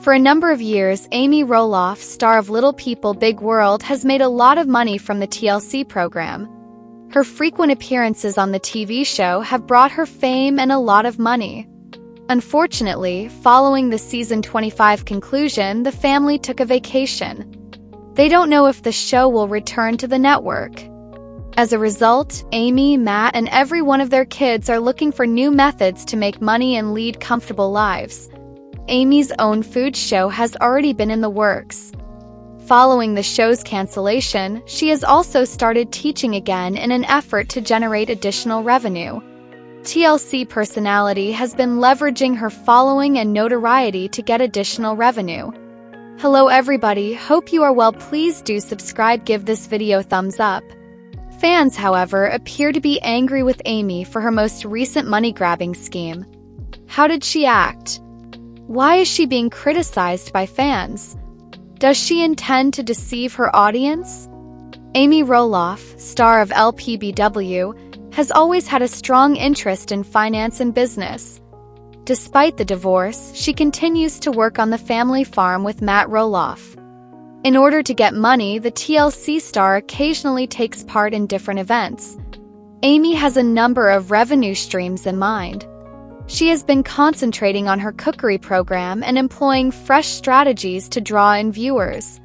For a number of years, Amy Roloff, star of Little People, Big World, has made a lot of money from the TLC program. Her frequent appearances on the TV show have brought her fame and a lot of money. Unfortunately, following the season 25 conclusion, the family took a vacation. They don't know if the show will return to the network. As a result, Amy, Matt, and every one of their kids are looking for new methods to make money and lead comfortable lives. Amy's own food show has already been in the works. Following the show's cancellation, she has also started teaching again in an effort to generate additional revenue. TLC personality has been leveraging her following and notoriety to get additional revenue. Hello everybody, hope you are well. Please do subscribe, give this video a thumbs up. Fans, however, appear to be angry with Amy for her most recent money-grabbing scheme. How did she act? Why is she being criticized by fans? Does she intend to deceive her audience? Amy Roloff, star of LPBW, has always had a strong interest in finance and business. Despite the divorce, she continues to work on the family farm with Matt Roloff. In order to get money, the TLC star occasionally takes part in different events. Amy has a number of revenue streams in mind. She has been concentrating on her cookery program and employing fresh strategies to draw in viewers.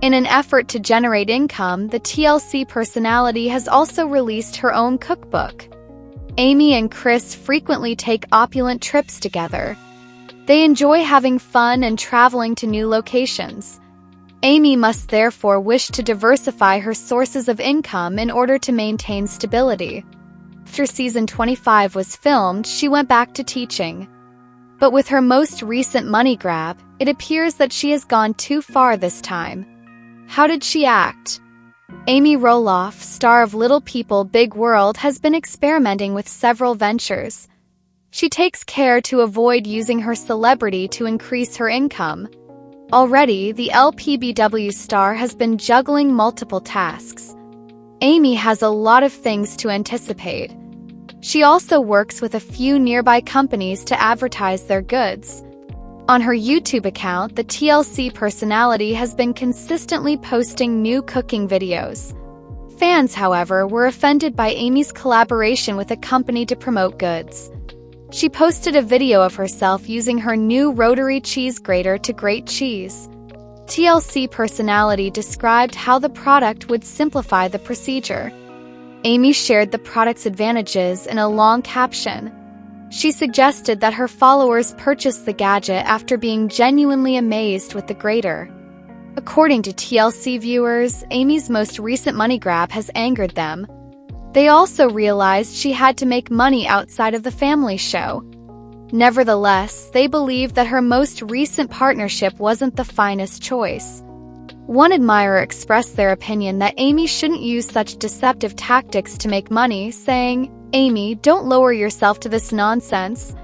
In an effort to generate income, the TLC personality has also released her own cookbook. Amy and Chris frequently take opulent trips together. They enjoy having fun and traveling to new locations. Amy must therefore wish to diversify her sources of income in order to maintain stability. After season 25 was filmed, she went back to teaching. But with her most recent money grab, it appears that she has gone too far this time. How did she act? Amy Roloff, star of Little People, Big World, has been experimenting with several ventures. She takes care to avoid using her celebrity to increase her income. Already, the LPBW star has been juggling multiple tasks. Amy has a lot of things to anticipate. She also works with a few nearby companies to advertise their goods. On her YouTube account, the TLC personality has been consistently posting new cooking videos. Fans, however, were offended by Amy's collaboration with a company to promote goods. She posted a video of herself using her new rotary cheese grater to grate cheese. TLC personality described how the product would simplify the procedure. Amy shared the product's advantages in a long caption. She suggested that her followers purchase the gadget after being genuinely amazed with the grater. According to TLC viewers, Amy's most recent money grab has angered them. They also realized she had to make money outside of the family show. Nevertheless, they believed that her most recent partnership wasn't the finest choice. One admirer expressed their opinion that Amy shouldn't use such deceptive tactics to make money, saying, "Amy, don't lower yourself to this nonsense."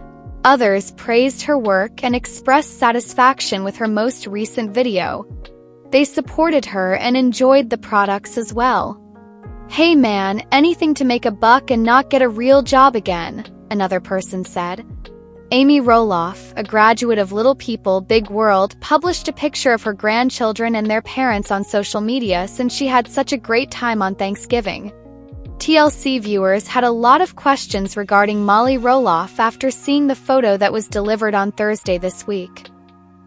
Others praised her work and expressed satisfaction with her most recent video. They supported her and enjoyed the products as well. "Hey man, anything to make a buck and not get a real job again," another person said. Amy Roloff, a graduate of Little People, Big World, published a picture of her grandchildren and their parents on social media since she had such a great time on Thanksgiving. TLC viewers had a lot of questions regarding Molly Roloff after seeing the photo that was delivered on Thursday this week.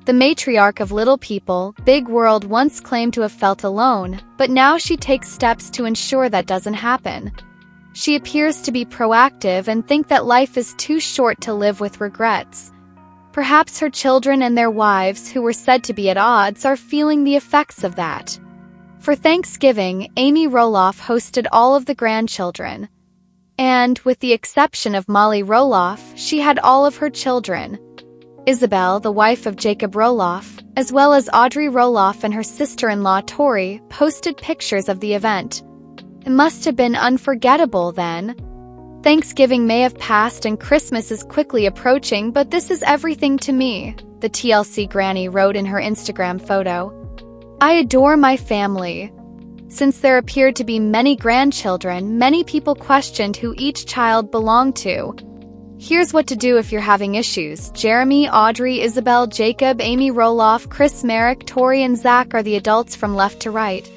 The matriarch of Little People, Big World once claimed to have felt alone, but now she takes steps to ensure that doesn't happen. She appears to be proactive and think that life is too short to live with regrets. Perhaps her children and their wives, who were said to be at odds, are feeling the effects of that. For Thanksgiving, Amy Roloff hosted all of the grandchildren. And, with the exception of Molly Roloff, she had all of her children. Isabel, the wife of Jacob Roloff, as well as Audrey Roloff and her sister-in-law Tori, posted pictures of the event. It must have been unforgettable then. Thanksgiving may have passed and Christmas is quickly approaching, but this is everything to me, the TLC granny wrote in her Instagram photo. "I adore my family." Since there appeared to be many grandchildren, many people questioned who each child belonged to. Here's what to do if you're having issues. Jeremy, Audrey, Isabel, Jacob, Amy, Roloff, Chris, Marek, Tori, and Zach are the adults from left to right.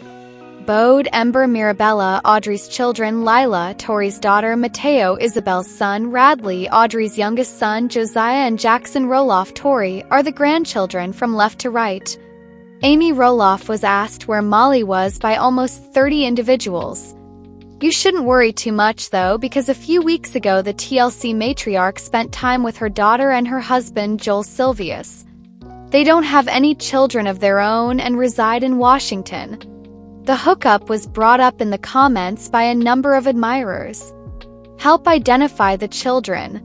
Bode, Ember, Mirabella, Audrey's children, Lila, Tori's daughter, Mateo, Isabel's son, Radley, Audrey's youngest son, Josiah, and Jackson Roloff, Tori, are the grandchildren from left to right. Amy Roloff was asked where Molly was by almost 30 individuals. You shouldn't worry too much, though, because a few weeks ago the TLC matriarch spent time with her daughter and her husband, Joel Silvius. They don't have any children of their own and reside in Washington. The hookup was brought up in the comments by a number of admirers. Help identify the children.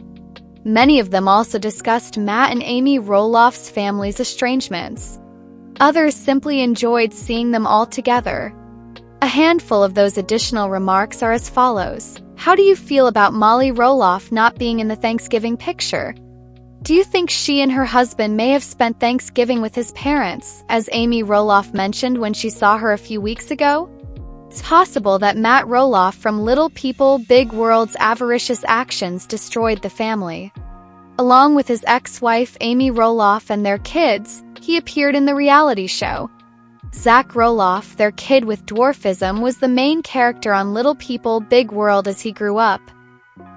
Many of them also discussed Matt and Amy Roloff's family's estrangements. Others simply enjoyed seeing them all together. A handful of those additional remarks are as follows. How do you feel about Molly Roloff not being in the Thanksgiving picture? Do you think she and her husband may have spent Thanksgiving with his parents, as Amy Roloff mentioned when she saw her a few weeks ago? It's possible that Matt Roloff from Little People, Big World's avaricious actions destroyed the family. Along with his ex-wife Amy Roloff and their kids, he appeared in the reality show. Zach Roloff, their kid with dwarfism, was the main character on Little People, Big World as he grew up.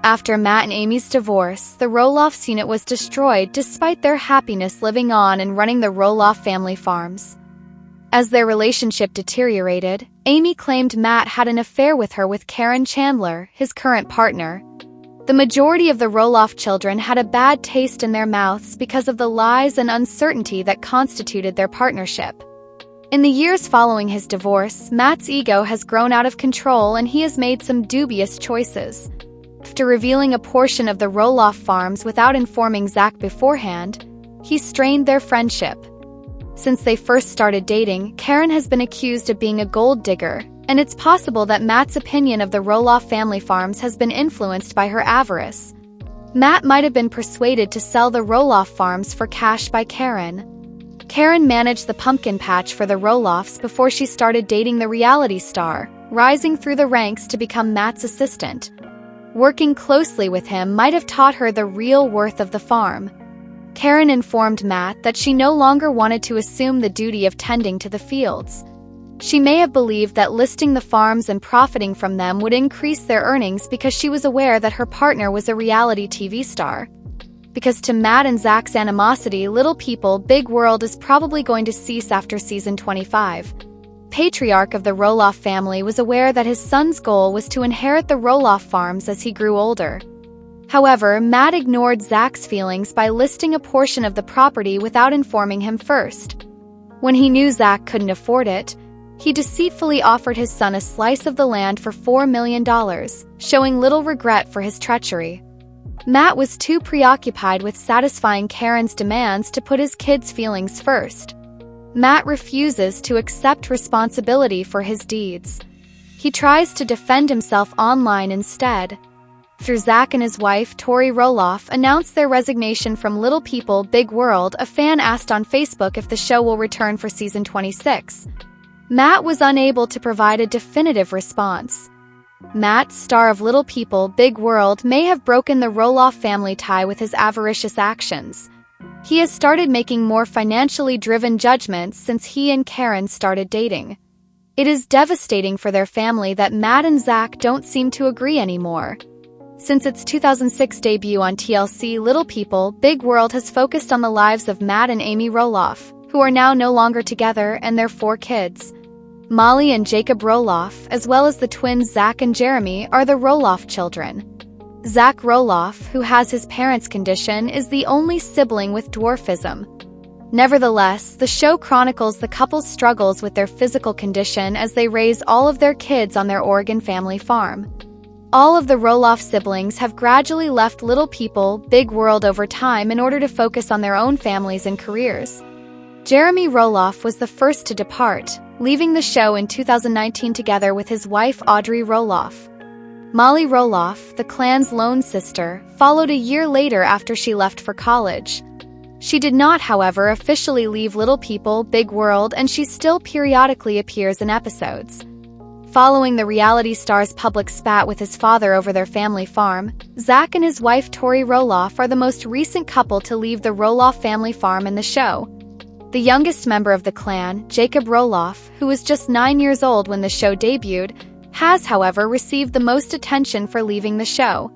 After Matt and Amy's divorce, the Roloffs unit was destroyed despite their happiness living on and running the Roloff family farms. As their relationship deteriorated, Amy claimed Matt had an affair with her with Karen Chandler, his current partner. The majority of the Roloff children had a bad taste in their mouths because of the lies and uncertainty that constituted their partnership. In the years following his divorce, Matt's ego has grown out of control and he has made some dubious choices. After revealing a portion of the Roloff farms without informing Zach beforehand, he strained their friendship. Since they first started dating, Karen has been accused of being a gold digger, and it's possible that Matt's opinion of the Roloff family farms has been influenced by her avarice. Matt might have been persuaded to sell the Roloff farms for cash by Karen. Karen managed the pumpkin patch for the Roloffs before she started dating the reality star, rising through the ranks to become Matt's assistant. Working closely with him might have taught her the real worth of the farm. Karen informed Matt that she no longer wanted to assume the duty of tending to the fields. She may have believed that listing the farms and profiting from them would increase their earnings because she was aware that her partner was a reality TV star. Because to Matt and Zach's animosity, Little People, Big World is probably going to cease after season 25. Patriarch of the Roloff family was aware that his son's goal was to inherit the Roloff farms as he grew older. However, Matt ignored Zach's feelings by listing a portion of the property without informing him first. When he knew Zach couldn't afford it, he deceitfully offered his son a slice of the land for $4 million, showing little regret for his treachery. Matt was too preoccupied with satisfying Karen's demands to put his kids' feelings first. Matt refuses to accept responsibility for his deeds. He tries to defend himself online instead. Through Zach and his wife, Tori Roloff, announced their resignation from Little People, Big World, a fan asked on Facebook if the show will return for season 26. Matt was unable to provide a definitive response. Matt, star of Little People, Big World, may have broken the Roloff family tie with his avaricious actions. He has started making more financially driven judgments since he and Karen started dating. It is devastating for their family that Matt and Zach don't seem to agree anymore. Since its 2006 debut on TLC, Little People, Big World has focused on the lives of Matt and Amy Roloff, who are now no longer together, and their 4 kids. Molly and Jacob Roloff, as well as the twins Zach and Jeremy, are the Roloff children. Zach Roloff, who has his parents' condition, is the only sibling with dwarfism. Nevertheless, the show chronicles the couple's struggles with their physical condition as they raise all of their kids on their Oregon family farm. All of the Roloff siblings have gradually left Little People, Big World over time in order to focus on their own families and careers. Jeremy Roloff was the first to depart, leaving the show in 2019 together with his wife Audrey Roloff. Molly Roloff, the clan's lone sister, followed a year later after she left for college. She did not, however, officially leave Little People, Big World, and she still periodically appears in episodes. Following the reality star's public spat with his father over their family farm, Zach and his wife Tori Roloff are the most recent couple to leave the Roloff family farm in the show. The youngest member of the clan, Jacob Roloff, who was just 9 years old when the show debuted, has, however, received the most attention for leaving the show.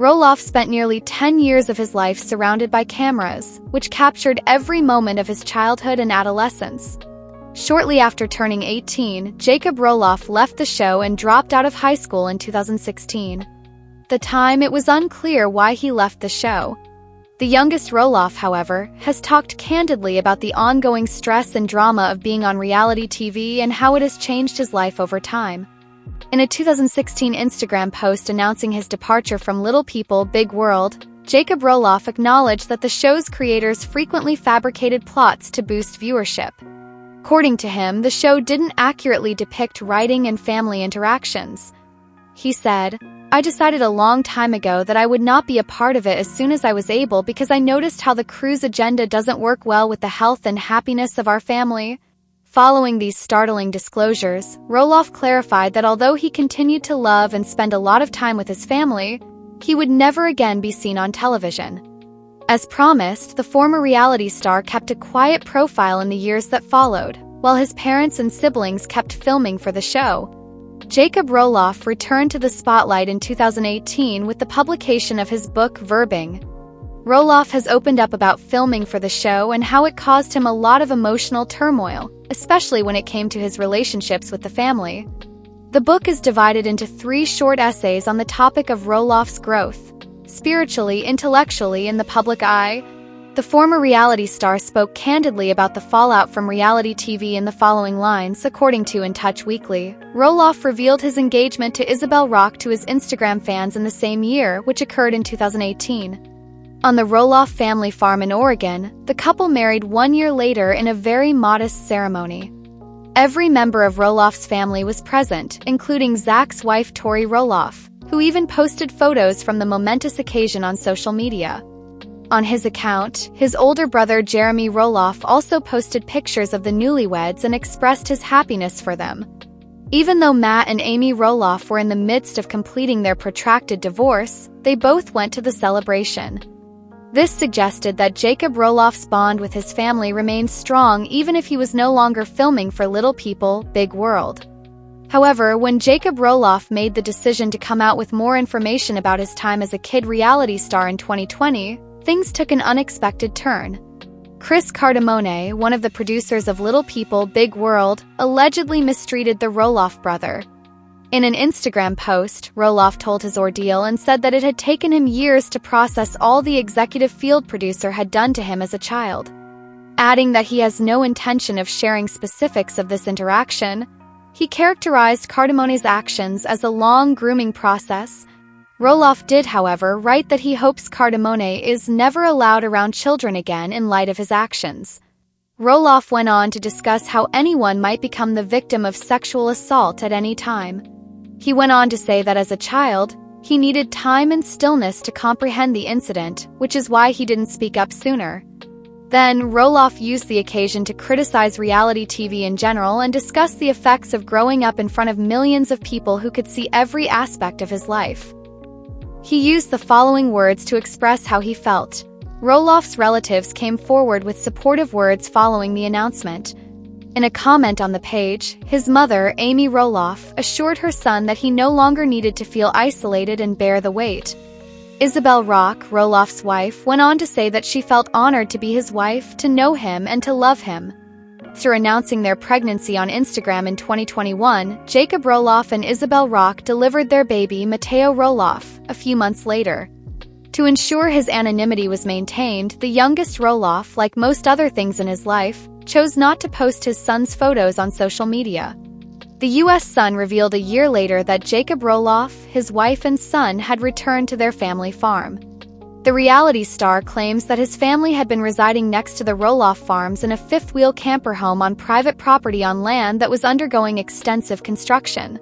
Roloff spent nearly 10 years of his life surrounded by cameras, which captured every moment of his childhood and adolescence. Shortly after turning 18, Jacob Roloff left the show and dropped out of high school in 2016. At the time, it was unclear why he left the show. The youngest Roloff, however, has talked candidly about the ongoing stress and drama of being on reality TV and how it has changed his life over time. In a 2016 Instagram post announcing his departure from Little People, Big World, Jacob Roloff acknowledged that the show's creators frequently fabricated plots to boost viewership. According to him, the show didn't accurately depict writing and family interactions. He said, "I decided a long time ago that I would not be a part of it as soon as I was able because I noticed how the crew's agenda doesn't work well with the health and happiness of our family." Following these startling disclosures, Roloff clarified that although he continued to love and spend a lot of time with his family, he would never again be seen on television. As promised, the former reality star kept a quiet profile in the years that followed, while his parents and siblings kept filming for the show. Jacob Roloff returned to the spotlight in 2018 with the publication of his book Verbing. Roloff has opened up about filming for the show and how it caused him a lot of emotional turmoil, especially when it came to his relationships with the family. The book is divided into 3 short essays on the topic of Roloff's growth, spiritually, intellectually, in the public eye. The former reality star spoke candidly about the fallout from reality TV in the following lines, according to In Touch Weekly. Roloff revealed his engagement to Isabel Rock to his Instagram fans in the same year, which occurred in 2018. On the Roloff family farm in Oregon, the couple married 1 year later in a very modest ceremony. Every member of Roloff's family was present, including Zach's wife Tori Roloff, who even posted photos from the momentous occasion on social media. On his account, his older brother Jeremy Roloff also posted pictures of the newlyweds and expressed his happiness for them. Even though Matt and Amy Roloff were in the midst of completing their protracted divorce, they both went to the celebration. This suggested that Jacob Roloff's bond with his family remained strong even if he was no longer filming for Little People, Big World. However, when Jacob Roloff made the decision to come out with more information about his time as a kid reality star in 2020, things took an unexpected turn. Chris Cardamone, one of the producers of Little People, Big World, allegedly mistreated the Roloff brother. In an Instagram post, Roloff told his ordeal and said that it had taken him years to process all the executive field producer had done to him as a child. Adding that he has no intention of sharing specifics of this interaction, he characterized Cardamone's actions as a long grooming process. Roloff did, however, write that he hopes Cardamone is never allowed around children again in light of his actions. Roloff went on to discuss how anyone might become the victim of sexual assault at any time. He went on to say that as a child, he needed time and stillness to comprehend the incident, which is why he didn't speak up sooner. Then, Roloff used the occasion to criticize reality TV in general and discuss the effects of growing up in front of millions of people who could see every aspect of his life. He used the following words to express how he felt. Roloff's relatives came forward with supportive words following the announcement. In a comment on the page, his mother, Amy Roloff, assured her son that he no longer needed to feel isolated and bear the weight. Isabel Rock, Roloff's wife, went on to say that she felt honored to be his wife, to know him, and to love him. After announcing their pregnancy on Instagram in 2021, Jacob Roloff and Isabel Rock delivered their baby, Mateo Roloff, a few months later. To ensure his anonymity was maintained, the youngest Roloff, like most other things in his life, chose not to post his son's photos on social media. The U.S. Sun revealed a year later that Jacob Roloff, his wife and son had returned to their family farm. The reality star claims that his family had been residing next to the Roloff farms in a fifth-wheel camper home on private property on land that was undergoing extensive construction.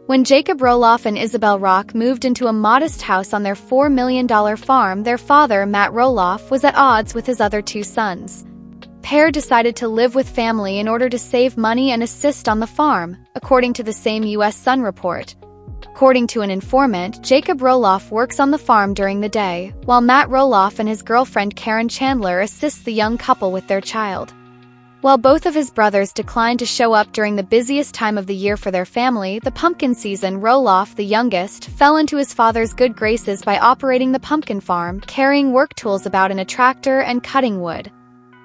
When Jacob Roloff and Isabel Rock moved into a modest house on their $4 million farm, their father, Matt Roloff, was at odds with his other 2 sons. pair decided to live with family in order to save money and assist on the farm, according to the same U.S. Sun report. According to an informant, Jacob Roloff works on the farm during the day, while Matt Roloff and his girlfriend Karen Chandler assist the young couple with their child. While both of his brothers declined to show up during the busiest time of the year for their family, the pumpkin season, Roloff, the youngest, fell into his father's good graces by operating the pumpkin farm, carrying work tools about in a tractor and cutting wood.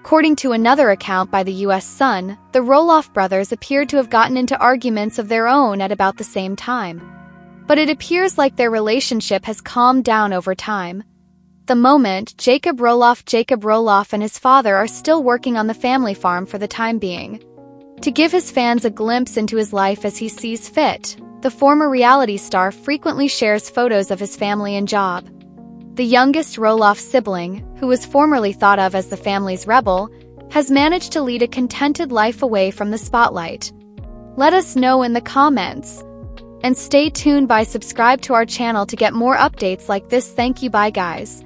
According to another account by the U.S. Sun, the Roloff brothers appeared to have gotten into arguments of their own at about the same time. But it appears like their relationship has calmed down over time. The moment, Jacob Roloff and his father are still working on the family farm for the time being. To give his fans a glimpse into his life as he sees fit, the former reality star frequently shares photos of his family and job. The youngest Roloff sibling, who was formerly thought of as the family's rebel, has managed to lead a contented life away from the spotlight. Let us know in the comments. And stay tuned by subscribe to our channel to get more updates like this. Thank you. Bye guys.